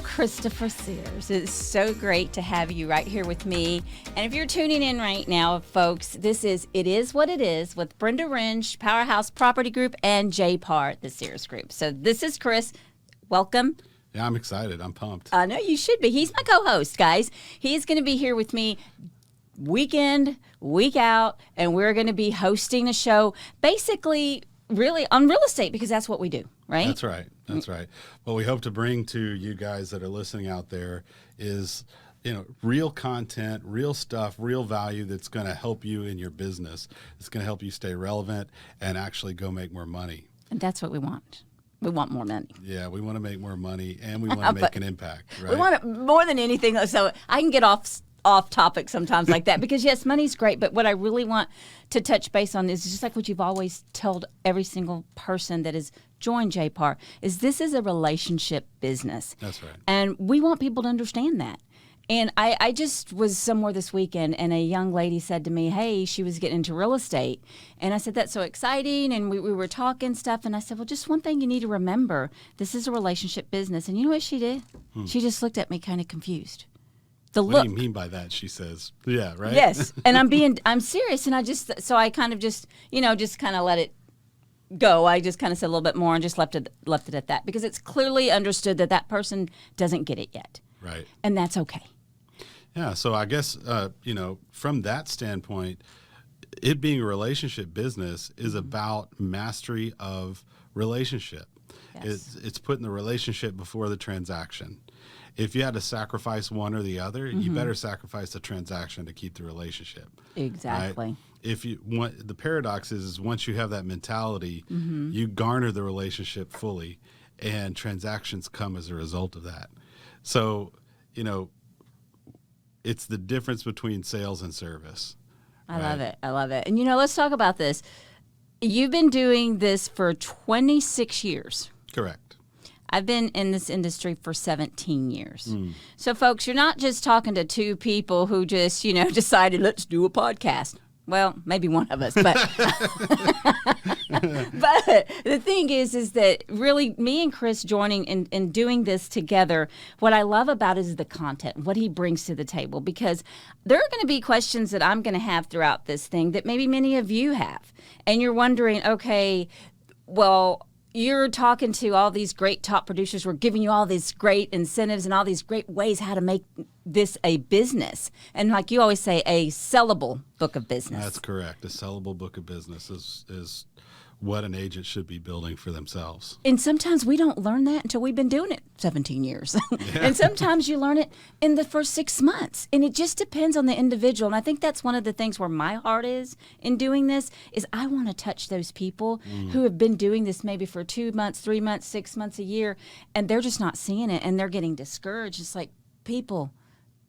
Christopher Sears. It's so great to have you right here with me. And if you're tuning in right now, folks, this is It Is What It Is with Brenda Ringe, Powerhouse Property Group, and J-Par, the Sears Group. So this is Chris. Welcome. Yeah, I'm excited. I'm pumped. I know you should be. He's my co-host, guys. He's going to be here with me week in, week out, and we're going to be hosting a show basically really on real estate because that's what we do, right? That's right. That's right. What we hope to bring to you guys that are listening out there is, real content, real stuff, real value that's going to help you in your business. It's going to help you stay relevant and actually go make more money. And that's what we want. We want more money. Yeah, we want to make more money and we want to make an impact, right? We want it more than anything. So I can get off topic sometimes like that because yes, money's great, but what I really want to touch base on is just like what you've always told every single person that has joined JPAR is this is a relationship business. That's right. And we want people to understand that. And I just was somewhere this weekend and a young lady said to me, hey, she was getting into real estate. And I said, that's so exciting. And we were talking stuff. And I said, well, just one thing you need to remember, this is a relationship business. And you know what she did? She just looked at me kind of confused. What do you mean by that? She says, yeah, right? Yes. And I'm serious. And I kind of just kind of let it go. I just kind of said a little bit more and just left it at that because it's clearly understood that person doesn't get it yet. Right. And that's okay. Yeah. So I guess, from that standpoint, it being a relationship business is about mastery of relationship. Yes. It's putting the relationship before the transaction. If you had to sacrifice one or the other, you better sacrifice the transaction to keep the relationship. Exactly. Right? If you want, the paradox is once you have that mentality, you garner the relationship fully, and transactions come as a result of that. So, it's the difference between sales and service. I love it. I love it. And let's talk about this. You've been doing this for 26 years. Correct. I've been in this industry for 17 years. So, folks, you're not just talking to two people who just, decided, let's do a podcast. Well, maybe one of us, but but the thing is that really me and Chris joining and doing this together, what I love about it is the content, what he brings to the table, because there are going to be questions that I'm going to have throughout this thing that maybe many of you have. And you're wondering, okay, well, you're talking to all these great top producers. We're giving you all these great incentives and all these great ways how to make this a business. And like you always say, a sellable book of business. That's correct. A sellable book of business is what an agent should be building for themselves. And sometimes we don't learn that until we've been doing it 17 years. Yeah. And sometimes you learn it in the first 6 months. And it just depends on the individual. And I think that's one of the things where my heart is in doing this is I want to touch those people who have been doing this maybe for 2 months, 3 months, 6 months, a year, and they're just not seeing it and they're getting discouraged. It's like, people,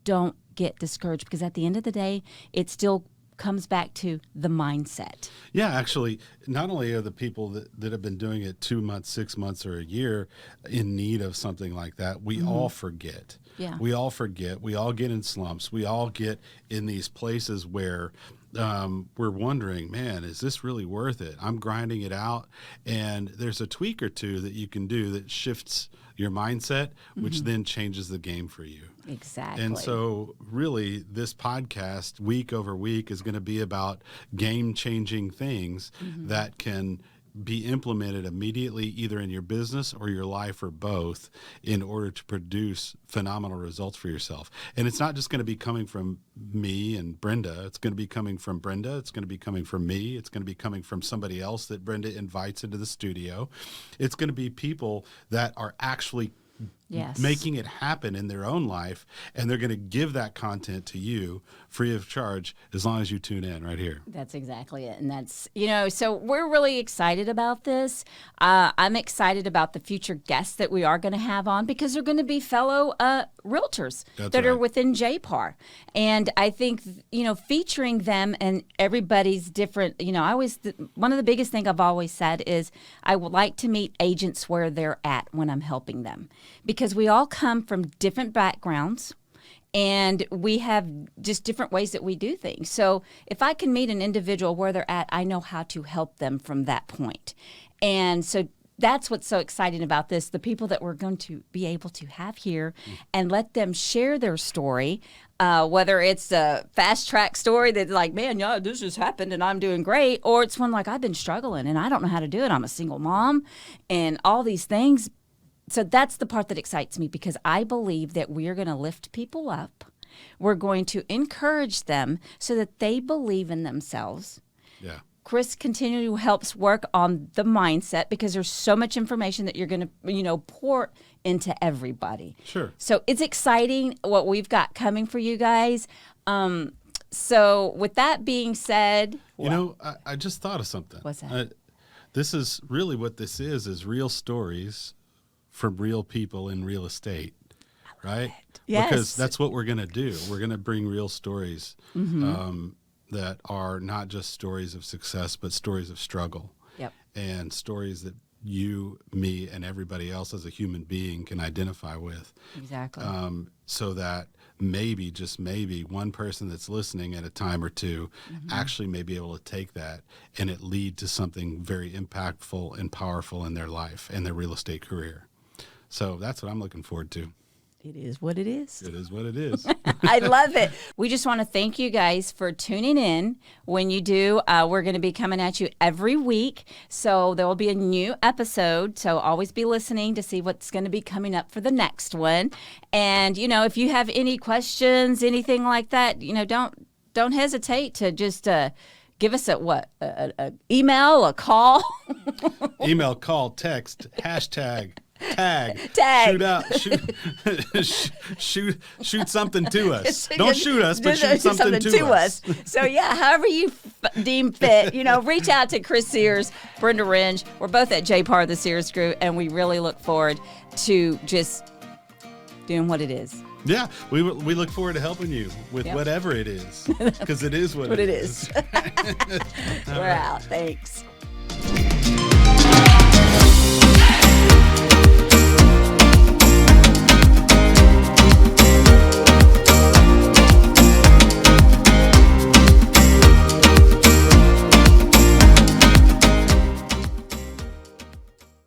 don't get discouraged because at the end of the day, it still comes back to the mindset. Yeah, actually, not only are the people that have been doing it 2 months, 6 months, or a year in need of something like that, we all forget. Yeah. We all forget. We all get in slumps. We all get in these places where we're wondering, man, is this really worth it? I'm grinding it out. And there's a tweak or two that you can do that shifts your mindset, which then changes the game for you. Exactly. And so really this podcast week over week is going to be about game-changing things that can be implemented immediately either in your business or your life or both in order to produce phenomenal results for yourself. And it's not just going to be coming from me and Brenda. It's going to be coming from Brenda. It's going to be coming from me. It's going to be coming from somebody else that Brenda invites into the studio. It's going to be people that are actually making it happen in their own life, and they're going to give that content to you free of charge as long as you tune in right here. That's exactly it. And that's, so we're really excited about this. I'm excited about the future guests that we are going to have on because they're going to be fellow realtors that are within JPAR. And I think, featuring them and everybody's different, one of the biggest things I've always said is I would like to meet agents where they're at when I'm helping them because we all come from different backgrounds. And we have just different ways that we do things. So if I can meet an individual where they're at, I know how to help them from that point. And so that's what's so exciting about this. The people that we're going to be able to have here and let them share their story, whether it's a fast track story that's like, man, yeah, this just happened and I'm doing great, or it's one like, I've been struggling and I don't know how to do it. I'm a single mom and all these things. So that's the part that excites me, because I believe that we're going to lift people up. We're going to encourage them so that they believe in themselves. Yeah. Chris continually helps work on the mindset, because there's so much information that you're going to, pour into everybody. Sure. So it's exciting what we've got coming for you guys. So with that being said, I just thought of something. What's that? This is really what this is real stories from real people in real estate, right? Yes. Because that's what we're going to do. We're going to bring real stories that are not just stories of success, but stories of struggle. Yep. And stories that you, me, and everybody else as a human being can identify with. Exactly. So that maybe, just maybe, one person that's listening at a time or two actually may be able to take that and it lead to something very impactful and powerful in their life and their real estate career. So that's what I'm looking forward to. It is what it is. It is what it is. I love it. We just want to thank you guys for tuning in. When you do, we're going to be coming at you every week. So there will be a new episode. So always be listening to see what's going to be coming up for the next one. And, if you have any questions, anything like that, don't hesitate to just give us a email, a call. Email, call, text, hashtag. Tag. Shoot something to us. Don't shoot us, but shoot something to us. So however you deem fit, reach out to Chris Sears, Brenda Ringe. We're both at JPAR, the Sears Group, and we really look forward to just doing what it is. Yeah, we look forward to helping you with whatever it is, because it is what it is. We're out. Thanks.